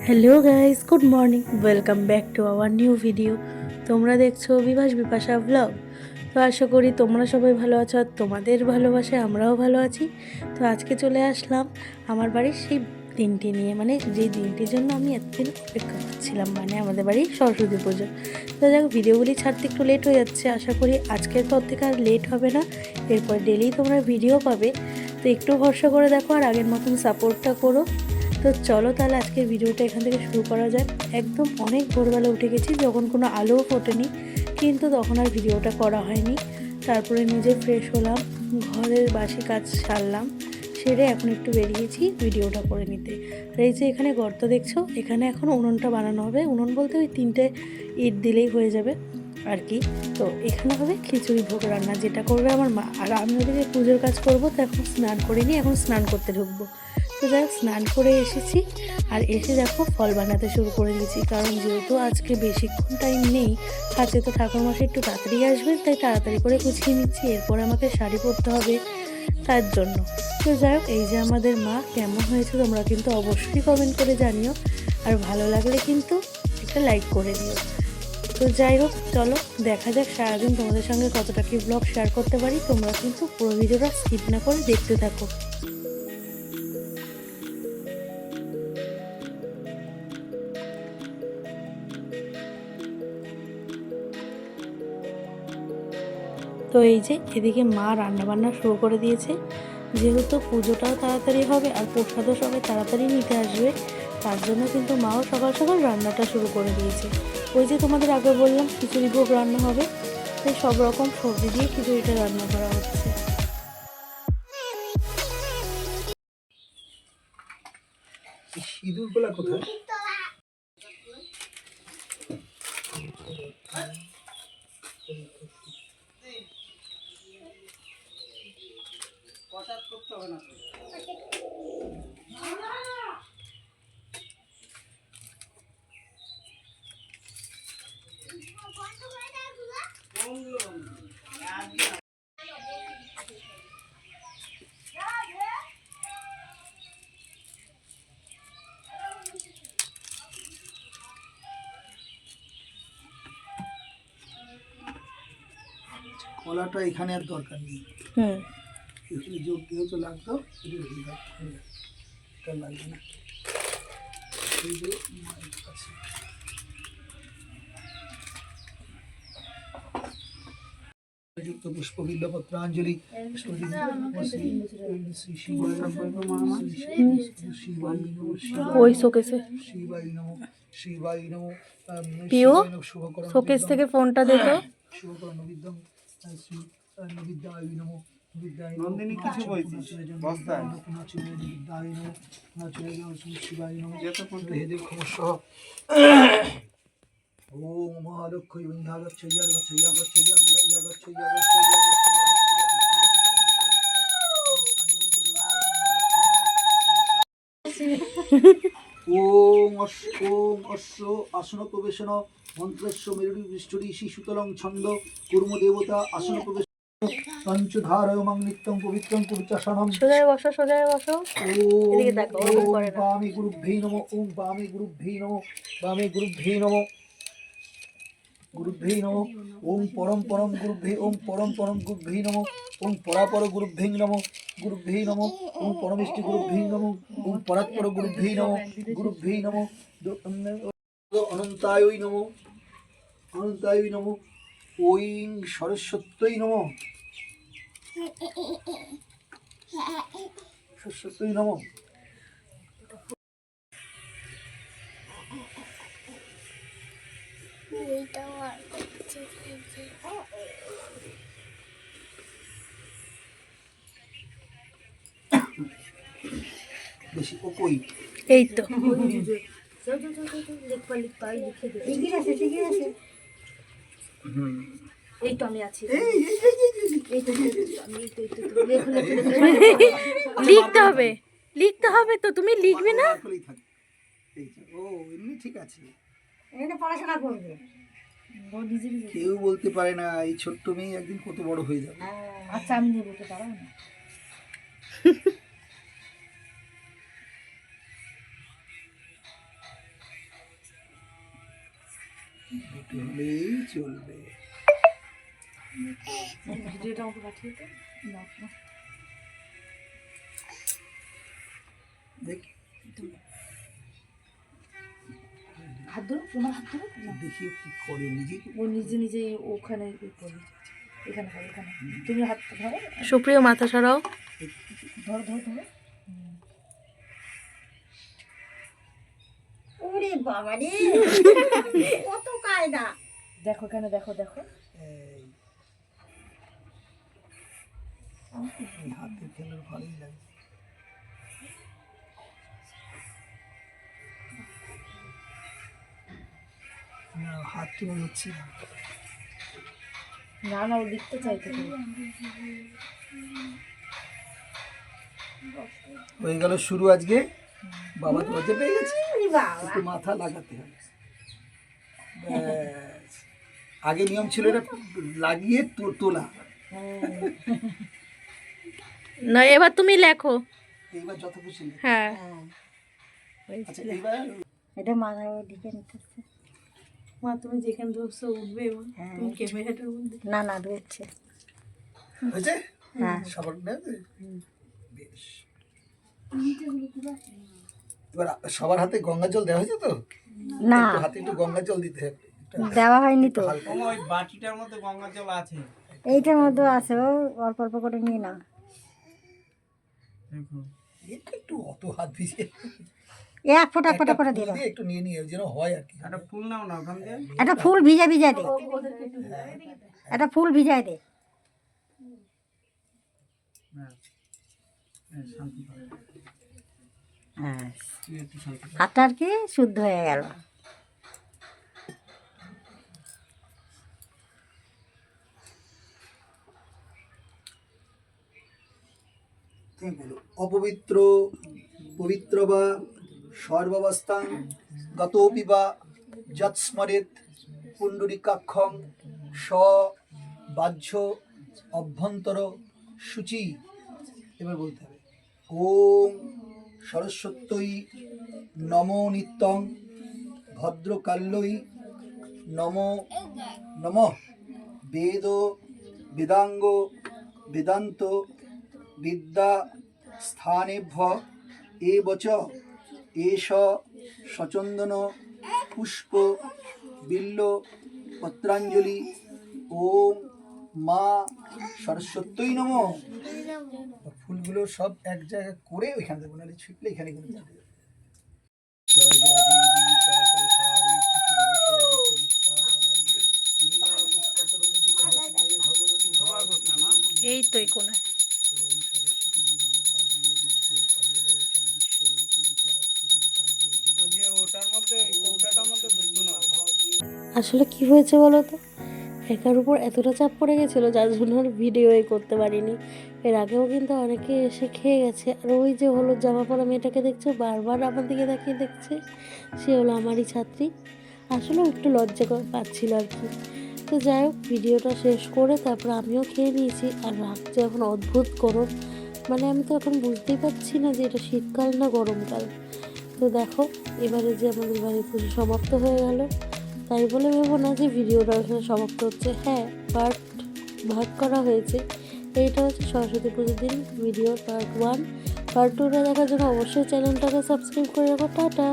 Hello guys, good morning, welcome back to our new video. তোমরা দেখছো Bibhas Bipasha blog. তো আশা করি তোমরা সবাই ভালো আছো, আর তোমাদের ভালোবাসায় আমরাও ভালো আছি। তো আজকে চলে আসলাম আমার বাড়ির সেই দিনটি নিয়ে, মানে যে দিনটির জন্য আমি এতদিন অপেক্ষা করছিলাম, মানে আমাদের বাড়ির সরস্বতী পুজো। তো যাক, ভিডিওগুলি ছাড়তে একটু লেট হয়ে যাচ্ছে, আশা করি আজকের পর থেকে আর লেট হবে না। এরপর ডেলি তোমরা ভিডিও পাবে। তো একটু ভরসা করে দেখো আর আগের মতন সাপোর্টটা করো। তো চলো তাহলে আজকের ভিডিওটা এখান থেকে শুরু করা যাক। একদম অনেক ভোরবেলা উঠে গেছি, যখন কোনো আলোও ফোটেনি, কিন্তু তখন আর ভিডিওটা করা হয়নি। তারপরে নিজে ফ্রেশ হলাম, ঘরের বাসি কাজ সারলাম, সেরে এখন একটু বেরিয়েছি ভিডিওটা করে নিতে। আর এই যে এখানে গর্ত দেখছো, এখানে এখন উনুনটা বানানো হবে। উনুন বলতে ওই 3টে ইট দিলেই হয়ে যাবে আর কি। তো এখানে হবে খিচুড়ি ভোগ রান্না, যেটা করবে আমার মা। আর আমি ওদিকে পুজোর কাজ করবো, তো এখন স্নান করিনি, এখন স্নান করতে ঢুকবো। তো যাই হোক, স্নান করে এসেছি, আর এসে দেখো ফল বানাতে শুরু করে দিয়েছি। কারণ যেহেতু আজকে বেশিক্ষণ টাইম নেই হাতে, তো ঠাকুরমশাই একটু তাড়াতাড়ি আসবেন, তাই তাড়াতাড়ি করে গুছিয়ে নিচ্ছি। এরপর আমাকে শাড়ি পরতে হবে, তার জন্য। তো যাই হোক, এই যে আমাদের মা, কেমন হয়েছে তোমরা কিন্তু অবশ্যই কমেন্ট করে জানিও, আর ভালো লাগলে কিন্তু একটা লাইক করে দিও। তো যাই হোক, চলো দেখা যাক সারাদিন তোমাদের সঙ্গে কতটা কি ব্লগ শেয়ার করতে পারি। তোমরা কিন্তু পুরো ভিডিওটা স্কিপ না করে দেখতে থাকো। তো এই যে এদিকে মা রান্নাবান্না শুরু করে দিয়েছে। যেহেতু পুজোটাও তাড়াতাড়ি হবে আর প্রসাদও সবাই তাড়াতাড়ি নিতে আসবে, তার জন্য কিন্তু মাও সকাল সকাল রান্নাটা শুরু করে দিয়েছে। ওই যে তোমাদের আগে বললাম খিচুড়ি ভোগ রান্না হবে, তাই সব রকম সবজি দিয়ে খিচুড়িটা রান্না করা হচ্ছে। সিঁদুরগুলা কোথায়? কলাটা এখানে আর দরকার নেই। এখানে যোগ যেহেতু লাগতো এটা লাগবে না। এই যে মায়ের কাছে যুক্ত পুষ্প বিল্লপত্রাঞ্জলি ওই শোকেসে শিবাই নমঃ শিবাই নমঃ পিও শোকেস থেকে ফোনটা দে তো। শুভকরণ বিদ্যম শ্রী বিদ্যায় নমঃ বিদ্যায় নন্দিনী কিছু বলছিস বস্তায় বিদ্যায় নমঃ নাচলে শিবায় নমঃ হেদের খমস্য ওম মহালক্ষ্মী বৃন্দাগচ্ছ ইয়াগচ্ছ ইয়াগচ্ছ ইয়াগচ্ছ ইয়াগচ্ছ ওম অশ্ব আসন প্রবেশন মন্ত্রস্য মেরুরি পৃষ্ঠরি শিশুতলং ছন্দ কুর্ম দেবতা আসন প্রবেশ পঞ্চধারয় মাং নিত্যং পবিত্রং পুরুচাসনম। সোজায় বসো, সোজায় বসো, এদিকে দেখো, ওরকম করে না। বামে গুরুভ্যৈ নমঃ ওম বামে গুরুভ্যৈ নমঃ বামে গুরুভ্যৈ নমঃ গুরুভ্যৈ নমঃ ওম পরম পরম গুরুভ্যৈ ওম পরম পরম গুরুভ্যৈ নমঃ ওম পরাপর গুরুভ্যৈ নমঃ গুরুভ্যৈ নমঃ ওম পরমেষ্টি গুরুভ্যৈ নমঃ ওম পরাৎপর গুরুভ্যৈ নমঃ গুরুভ্যৈ নমঃ অনন্তায় নমঃ অনন্তায় নমঃ ওং সরস্বত্যই নমঃ সরস্বত্যই নমঃ। বেশি ওই এই তো এই তো আমি আছি। লিখতে হবে, লিখতে হবে তো, তুমি লিখবে না? ও এমনি ঠিক আছে, এটা পড়াশোনা করবে। কেউ বলতে পারে না এই ছোট্ট মেয়ে একদিন কত বড় হয়ে যাবে। আচ্ছা আমি নেবো তো, দাঁড়াও না। দুটো হলেই চলবে। ভিডিওটা আমাকে পাঠিয়ে দে। নাও, নাও। দেখি হাত ধরো, তোমার হাত ধরো। নাও। দেখি কি করে নিজে। ও নিজে নিজে ওখানে করে। এখানে করো, এখানে। তুমি হাত ধরো, সুপ্রিয় মাথা সরাও। ধরো ধরো ধরো। ওরে বাবা রে, কত কায়দা। দেখো এখানে, দেখো দেখো। এই হাতে খেলার ভালোই লাগে। না হাত তুলে যাচ্ছি না। না না, ও লিখতে চাইতে তুমি। হয়ে গেল শুরু আজকে। বাবা তো লজ্জা পেয়ে গেছে, একটু মাথা লাগাতে হবে। ব্যাস। আগে নিয়ম ছিল এটা লাগিয়ে তোলা, না এবার তুমি লেখো। এইবার যত খুশি লেখো। হ্যাঁ আচ্ছা এইবার এটা মাথায় দিকে নিতে। মা তুমি যেখানে ধরছো উঠবে মা। তুমি ক্যামেরাটার মধ্যে। না না, ধরছে। হয়েছে? হ্যাঁ। সবার নেবে? বেশ। এবার সবার হাতে গঙ্গা জল দেওয়া হয়েছে তো? না, একটু হাতে একটু গঙ্গা জল দিতে হবে। দেওয়া হয়নি তো। হালকা। ওই বাটিটার মধ্যে গঙ্গা জল আছে। এইটার মধ্যে আছে, ও অল্প অল্প করে নিয়ে নাও। দেখো এটা একটু অত হাত ভিজিয়ে এক ফোঁটা এক ফোঁটা করে ফুল দিল। দিয়ে একটু নিয়ে নিয়ে যেন হয় আর কি। একটা ফুল নাও না ওখান দিয়ে। একটা ফুল ভিজা ভিজা দে, একটা ফুল ভিজাই দে। হ্যাঁ, হ্যাঁ, শান্তি পাও। হ্যাঁ, তুই একটু শান্তি পাও। হাতটা আর কি শুদ্ধ হয়ে গেল। তুমি বলো অপবিত্র পবিত্র বা সর্বাবস্থান গতোপি বা যৎস্মরেত পুণ্ডরিকাক্ষং স বাহ্য অভ্যন্তর শুচি। এবার বলতে হবে ওম সরস্বত্যই নমো নিত্যং ভদ্রকাল্যই নমো নমঃ বেদ বেদাঙ্গ বেদান্ত বিদ্যা স্থানেভ্য এবচ এষ সচন্দন পুষ্প বিল্ল পত্রাঞ্জলি ওম মা সরস্বত্যই নমঃ। ফুলগুলো সব এক জায়গায় করে ওইখানে দেবো, নাহলে ছিটলে এখানে কিন্তু যাবে। জয় জয় দেবী চরাচর সারি ভগবতী এই তো এই কোনায়। ওই যে ওটার মধ্যে, ওই কৌটাটার মধ্যে দুধ না। আসলে কি হয়েছে বলো তো, একার উপর এতটা চাপ পড়ে গেছিলো যার জন্য আর ভিডিওই করতে পারিনি। এর আগেও কিন্তু অনেকে এসে খেয়ে গেছে। আর ওই যে হলুদ জামা পরা মেয়েটাকে দেখছো, বারবার আমার দিকে তাকিয়ে দেখছে, সে হলো আমারই ছাত্রী। আসলে একটু লজ্জা পাচ্ছিল আর কি। তো যাই হোক, ভিডিওটা শেষ করে তারপর আমিও খেয়ে নিয়েছি। আর রাখছে এখন অদ্ভুত গরম, মানে আমি তো এখন বুঝতেই পারছি না যে এটা শীতকাল না গরমকাল। তো দেখো এবারে যে আমাদের বাড়ির পুজো সমাপ্ত হয়ে গেল, তাই বলে ভেবো না যে ভিডিওটা এখানে সমাপ্ত হচ্ছে। হ্যাঁ, পার্ট ভাগ করা হয়েছে। এইটা হচ্ছে সরস্বতী পুজোর দিন ভিডিও পার্ট 1। পার্ট 2টা দেখার জন্য অবশ্যই চ্যানেলটাকে সাবস্ক্রাইব করে রাখো। টাটা।